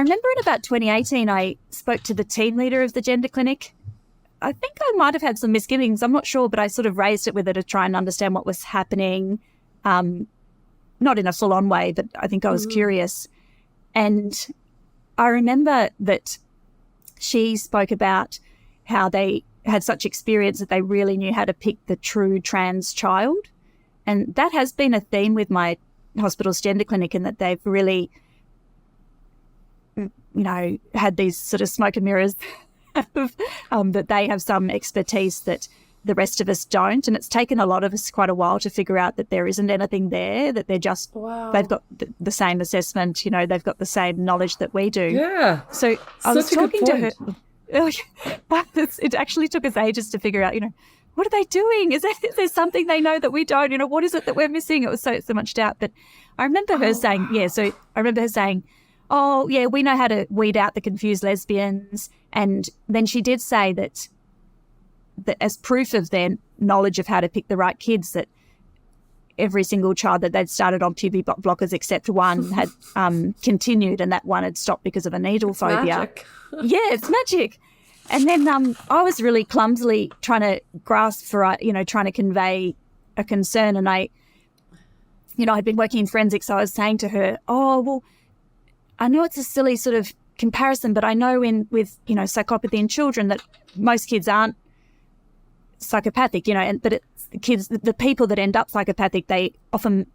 remember in about 2018, I spoke to the team leader of the gender clinic. I think I might have had some misgivings. I'm not sure, but I sort of raised it with her to try and understand what was happening. Not in a full-on way, but I think I was curious. And I remember that she spoke about how they had such experience that they really knew how to pick the true trans child. And that has been a theme with my hospital's gender clinic, in that they've really, had these sort of smoke and mirrors that they have some expertise that the rest of us don't. And it's taken a lot of us quite a while to figure out that there isn't anything there, that they're just, they've got the same assessment, they've got the same knowledge that we do. Yeah. So I was talking to her. It actually took us ages to figure out, what are they doing? Is there something they know that we don't? What is it that we're missing? It was so much doubt. But I remember her saying, oh, yeah, we know how to weed out the confused lesbians. And then she did say that as proof of their knowledge of how to pick the right kids, that every single child that they'd started on puberty blockers except one had continued, and that one had stopped because of a needle phobia. Magic. Yeah, it's magic. And then I was really clumsily trying to grasp for, trying to convey a concern. And I'd been working in forensics, so I was saying to her, oh, well, I know it's a silly sort of comparison, but I know with psychopathy in children that most kids aren't psychopathic, but it's the people that end up psychopathic, they often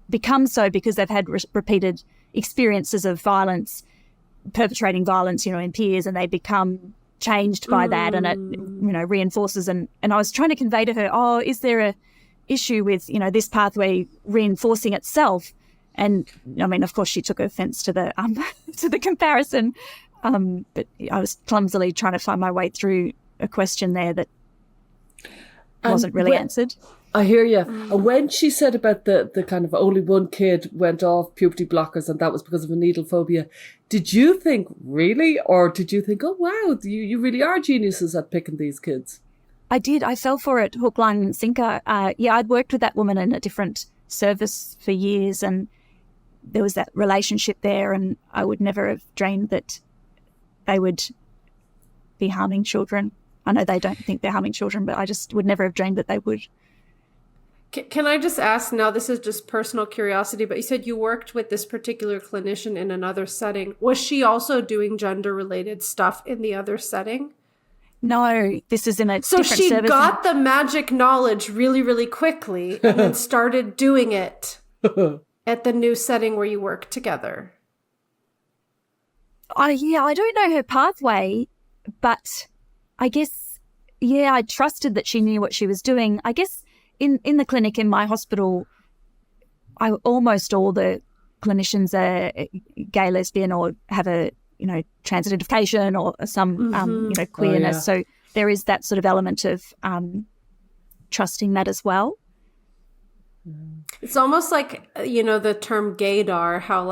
become so because they've had repeated experiences of violence, perpetrating violence, in peers, and they become changed by that, and it reinforces. And I was trying to convey to her, oh, is there a issue with this pathway reinforcing itself? And I mean, of course, she took offence to the to the comparison, but I was clumsily trying to find my way through a question there that wasn't really answered. I hear you. And when she said about the kind of only one kid went off puberty blockers and that was because of a needle phobia, did you think really, or did you think, oh wow, you really are geniuses at picking these kids? I did. I fell for it, hook, line and sinker. I'd worked with that woman in a different service for years, and there was that relationship there, and I would never have dreamed that they would be harming children. I know they don't think they're harming children, but I just would never have dreamed that they would. Can I just ask, now this is just personal curiosity, but you said you worked with this particular clinician in another setting. Was she also doing gender-related stuff in the other setting? No, this is in a so different she service. got the magic knowledge really, really quickly and then started doing it at the new setting where you work together. I don't know her pathway, but I guess, I trusted that she knew what she was doing. I guess in the clinic in my hospital, almost all the clinicians are gay, lesbian, or have a trans identification or some queerness. So there is that sort of element of trusting that as well. It's almost like, the term gaydar, how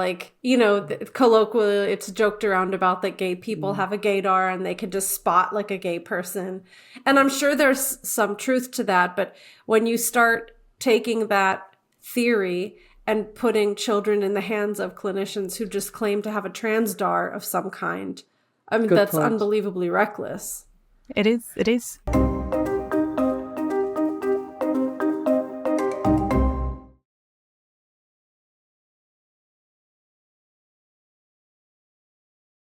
colloquially it's joked around about that gay people have a gaydar and they can just spot like a gay person. And I'm sure there's some truth to that. But when you start taking that theory and putting children in the hands of clinicians who just claim to have a transdar of some kind, I mean, that's unbelievably reckless. It is.